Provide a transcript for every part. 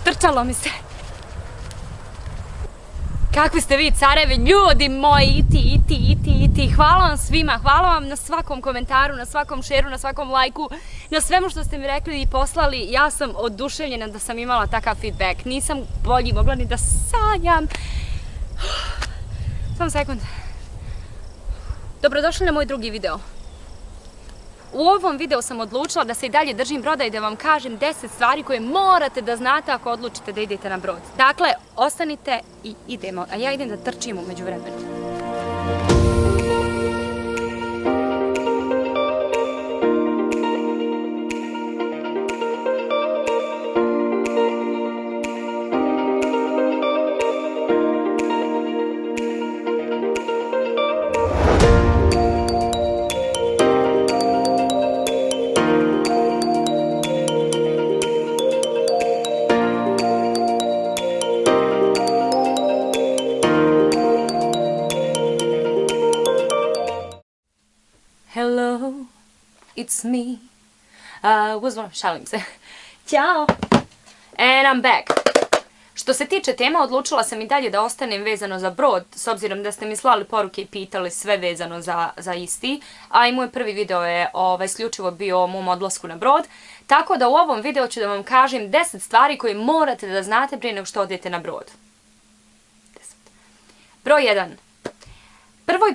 Trčalo mi se. Kakvi ste vi carevi, ljudi moji, ti. Hvala vam svima, hvala vam na svakom komentaru, na svakom šeru, na svakom lajku, na svemu što ste mi rekli i poslali. Ja sam oduševljena da sam imala takav feedback. Nisam bolji mogla ni da sanjam. Samo sekund. Dobrodošli na moj drugi video. U ovom videu sam odlučila da se i dalje držim broda i da vam kažem 10 stvari koje morate da znate ako odlučite da idete na brod. Dakle, ostanite i idemo, a ja idem da trčim u međuvremenu. Hello, it's me. Šalim se. Ćao. And I'm back. Što se tiče tema, odlučila sam i dalje da ostanem vezano za brod, s obzirom da ste mi slali poruke i pitali sve vezano za isti, a i moj prvi video je isključivo bio o mom odlasku na brod, tako da u ovom videu ću da vam kažem 10 stvari koje morate da znate prije nego što odete na brod. 10. Broj 1.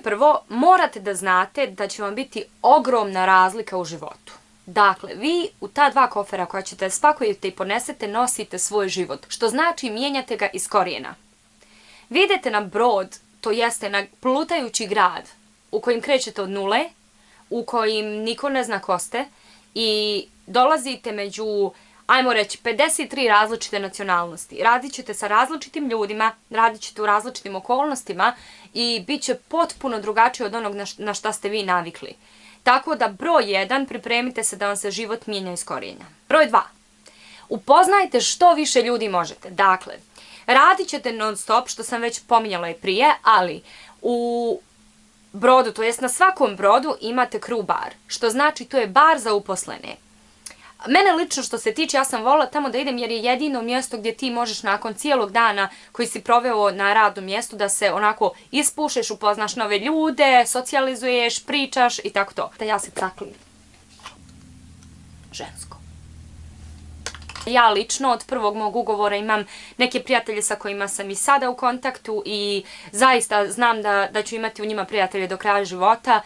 Prvo, morate da znate da će vam biti ogromna razlika u životu. Dakle, vi u ta dva kofera koja ćete spakujete i ponesete nosite svoj život, što znači mijenjate ga iz korijena. Vi idete na brod, to jeste na plutajući grad u kojim krećete od nule, u kojim niko ne zna ko ste i dolazite među, ajmo reći, 53 različite nacionalnosti. Radit ćete sa različitim ljudima, radit ćete u različitim okolnostima i bit će potpuno drugačije od onog na šta ste vi navikli. Tako da broj 1, pripremite se da vam se život mijenja iz korijenja. Broj 2, upoznajte što više ljudi možete. Dakle, radit ćete non stop, što sam već pominjala i prije, ali u brodu, to jest na svakom brodu imate crew bar, što znači to je bar za uposlene. Mene lično što se tiče, ja sam volila tamo da idem jer je jedino mjesto gdje ti možeš nakon cijelog dana koji si proveo na radnom mjestu da se onako ispušeš, upoznaš nove ljude, socijalizuješ, pričaš i tako to. Da ja se caklim. Žensko. Ja lično od prvog mog ugovora imam neke prijatelje sa kojima sam i sada u kontaktu i zaista znam da ću imati u njima prijatelje do kraja života.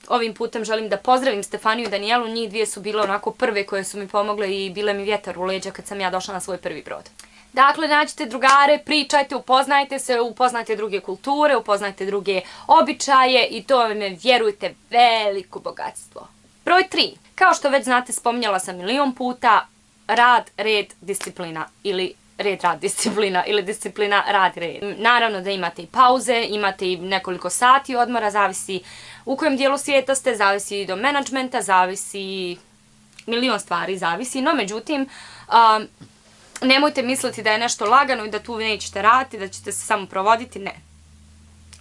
Ovim putem želim da pozdravim Stefaniju i Danijelu, njih dvije su bile onako prve koje su mi pomogle i bile mi vjetar u leđa kad sam ja došla na svoj prvi brod. Dakle, nađite drugare, pričajte, upoznajte se, upoznajte druge kulture, upoznajte druge običaje i to vam je, vjerujte, veliko bogatstvo. Broj 3. Kao što već znate, spominjala sam milion puta, rad, red, disciplina ili red, rad, disciplina ili disciplina, rad, red. Naravno da imate i pauze, imate i nekoliko sati odmora, zavisi u kojem dijelu svijeta ste, zavisi i do menadžmenta, zavisi, milion stvari zavisi, no međutim, nemojte misliti da je nešto lagano i da tu nećete raditi, da ćete se samo provoditi, ne.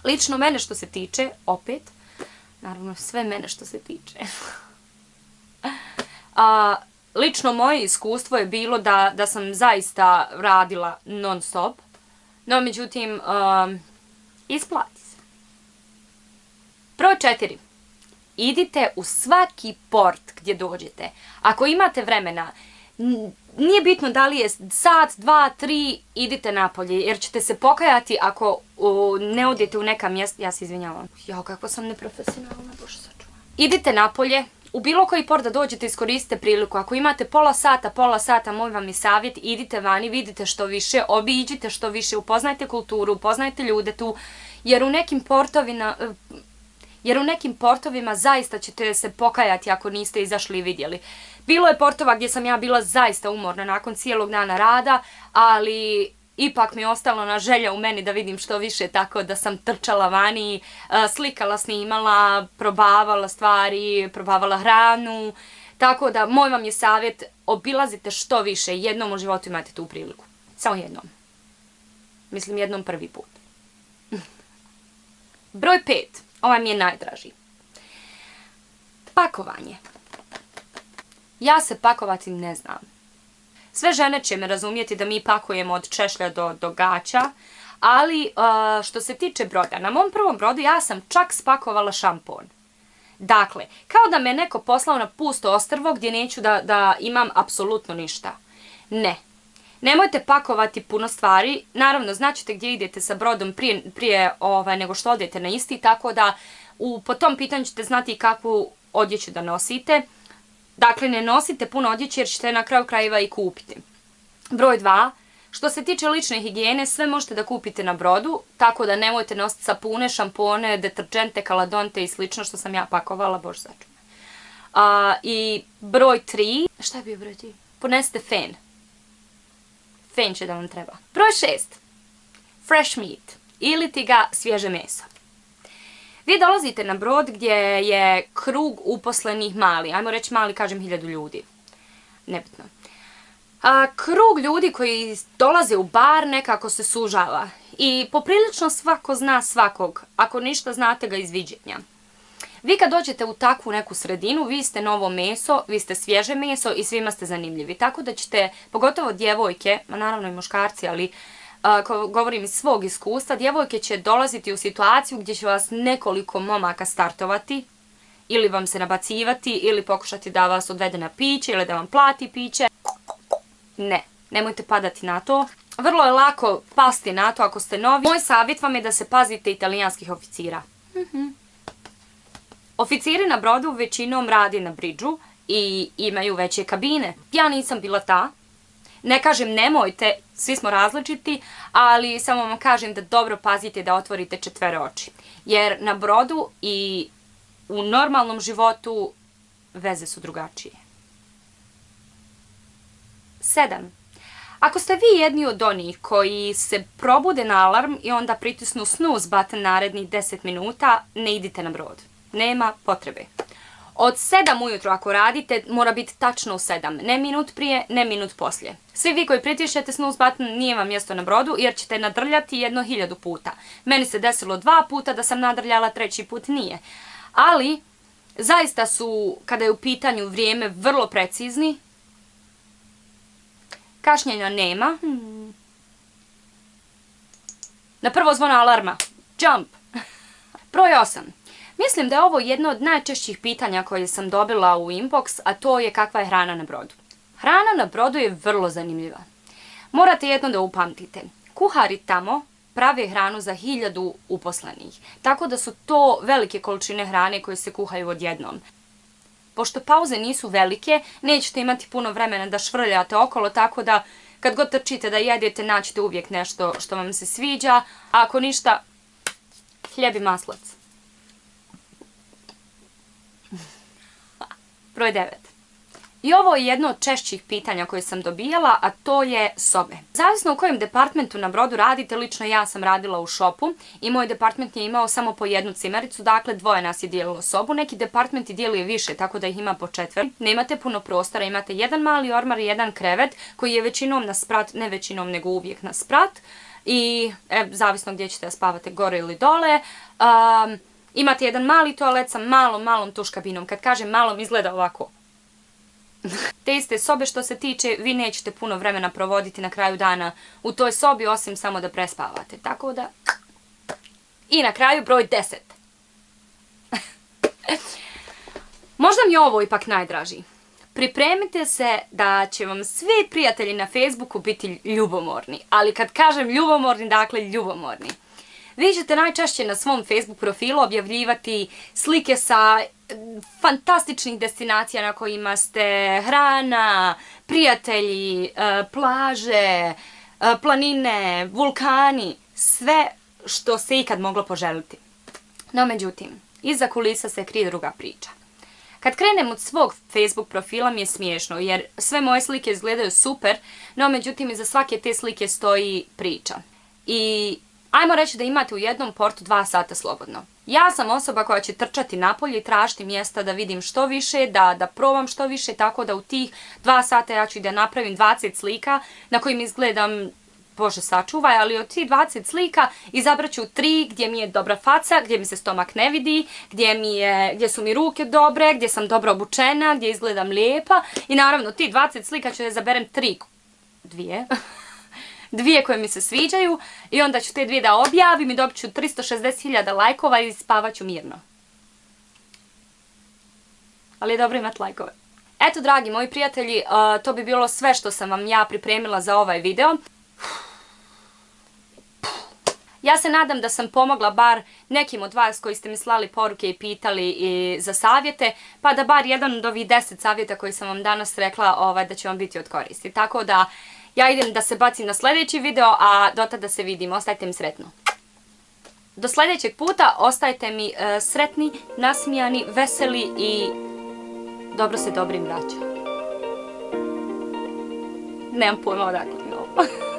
Lično mene što se tiče, opet, naravno sve mene što se tiče, lično moje iskustvo je bilo da sam zaista radila non stop, no međutim, isplati se. Broj 4. Idite u svaki port gdje dođete. Ako imate vremena, nije bitno da li je sat, 2, 3, idite napolje, jer ćete se pokajati ako ne odete u neka mjesta. Ja se izvinjavam. Jao, kako sam neprofesionalna, bože sačuvam. Idite napolje. U bilo koji port da dođete, iskoristite priliku. Ako imate pola sata, moj vam je savjet, idite vani, vidite što više, obiđite što više, upoznajte kulturu, upoznajte ljude tu, jer u nekim portovima zaista ćete se pokajati ako niste izašli i vidjeli. Bilo je portova gdje sam ja bila zaista umorna nakon cijelog dana rada, ali ipak mi je ostalo na želja u meni da vidim što više, tako da sam trčala vani, slikala, snimala, probavala stvari, probavala hranu. Tako da, moj vam je savjet, obilazite što više, jednom u životu imate tu priliku. Samo jednom. Mislim, jednom prvi put. Broj 5. Ovaj mi je najdraži. Pakovanje. Ja se pakovati ne znam. Sve žene će me razumjeti da mi pakujemo od češlja do gaća, ali što se tiče broda, na mom prvom brodu ja sam čak spakovala šampon. Dakle, kao da me neko poslao na pusto ostrvo gdje neću da imam apsolutno ništa. Ne. Nemojte pakovati puno stvari. Naravno, znaćete gdje idete sa brodom prije nego što odete na isti, tako da po tom pitanju ćete znati kakvu odjeću da nosite. Dakle, ne nosite puno odjeće jer ćete na kraju krajeva i kupiti. Broj 2. Što se tiče lične higijene, sve možete da kupite na brodu, tako da nemojte nositi sapune, šampone, deterđente, kaladonte i slično što sam ja pakovala, bože sačuvaj. I broj 3, šta je bio broj 3? Ponesite fen. Fen će da vam treba. Broj 6. Fresh meat, ili ti ga svježe meso. Vi dolazite na brod gdje je krug uposlenih mali, ajmo reći mali, kažem 1000 ljudi. Nebitno. Krug ljudi koji dolaze u bar nekako se sužava i poprilično svako zna svakog, ako ništa znate ga iz viđenja. Vi kad dođete u takvu neku sredinu, vi ste novo meso, vi ste svježe meso i svima ste zanimljivi. Tako da ćete, pogotovo djevojke, naravno i muškarci, ali govorim iz svog iskustva, djevojke će dolaziti u situaciju gdje će vas nekoliko momaka startovati, ili vam se nabacivati, ili pokušati da vas odvede na piće, ili da vam plati piće. Ne, nemojte padati na to. Vrlo je lako pasti na to ako ste novi. Moj savjet vam je da se pazite italijanskih oficira. Oficiri na brodu većinom radi na bridžu i imaju veće kabine. Ja nisam bila ta. Ne kažem nemojte, svi smo različiti, ali samo vam kažem da dobro pazite da otvorite 4 oči. Jer na brodu i u normalnom životu veze su drugačije. 7. Ako ste vi jedni od onih koji se probude na alarm i onda pritisnu snooze button narednih 10 minuta, ne idite na brod. Nema potrebe. Od 7 ujutro ako radite, mora biti tačno u 7. Ne minut prije, ne minut poslije. Svi vi koji pritišete snooze button, nije vam mjesto na brodu jer ćete nadrljati 1000 puta. Meni se desilo 2 puta da sam nadrljala, 3. put nije. Ali, zaista su, kada je u pitanju vrijeme, vrlo precizni. Kašnjenja nema. Na prvo zvono alarma. Jump! Broj 8. Mislim da je ovo jedno od najčešćih pitanja koje sam dobila u inbox, a to je kakva je hrana na brodu. Hrana na brodu je vrlo zanimljiva. Morate jedno da upamtite. Kuhari tamo prave hranu za 1000 uposlenih. Tako da su to velike količine hrane koje se kuhaju odjednom. Pošto pauze nisu velike, nećete imati puno vremena da švrljate okolo, tako da kad god trčite da jedete, naćete uvijek nešto što vam se sviđa, a ako ništa, hljeb i maslac. Broj 9. I ovo je jedno od češćih pitanja koje sam dobijala, a to je sobe. Zavisno u kojem departmentu na brodu radite, lično ja sam radila u šopu i moj department je imao samo po jednu cimericu, dakle 2 nas je dijelilo sobu. Neki departmenti dijeluje više, tako da ih ima po 4. Nemate puno prostora, imate jedan mali ormar i jedan krevet koji je većinom na sprat, ne većinom nego uvijek na sprat. I zavisno gdje ćete spavate, gore ili dole. Imate jedan mali toalet sa malom tuš kabinom. Kad kažem malom, izgleda ovako. Te iste sobe što se tiče, vi nećete puno vremena provoditi na kraju dana u toj sobi, osim samo da prespavate. Tako da... I na kraju broj 10. Možda mi je ovo ipak najdraži. Pripremite se da će vam svi prijatelji na Facebooku biti ljubomorni. Ali kad kažem ljubomorni, dakle ljubomorni. Vi ćete najčešće na svom Facebook profilu objavljivati slike sa fantastičnih destinacija na kojima ste, hrana, prijatelji, plaže, planine, vulkani, sve što se ikad moglo poželiti. No međutim, iza kulisa se krije druga priča. Kad krenem od svog Facebook profila mi je smiješno jer sve moje slike izgledaju super, no međutim iza svake te slike stoji priča. I ajmo reći da imate u jednom portu 2 sata slobodno. Ja sam osoba koja će trčati napolje i tražiti mjesta da vidim što više, da probam što više, tako da u tih 2 sata ja ću da napravim 20 slika na kojim izgledam, Bože sačuvaj, ali od tih 20 slika izabrat ću 3 gdje mi je dobra faca, gdje mi se stomak ne vidi, gdje su mi ruke dobre, gdje sam dobro obučena, gdje izgledam lijepa i naravno tih 20 slika ću da izaberem 3 2. Dvije koje mi se sviđaju i onda ću te dvije da objavim i dobit ću 360.000 lajkova i spavat ću mirno. Ali je dobro imati lajkove. Eto, dragi moji prijatelji, to bi bilo sve što sam vam ja pripremila za ovaj video. Ja se nadam da sam pomogla bar nekim od vas koji ste mi slali poruke i pitali za savjete, pa da bar jedan od ovih 10 savjeta koji sam vam danas rekla da će vam biti od koristi. Tako da ja idem da se bacim na sljedeći video, a do tada se vidimo. Ostajte mi sretno. Do sljedećeg puta ostajte mi sretni, nasmijani, veseli i dobro se dobrim vraća. Nemam pojma odakle mi ovo.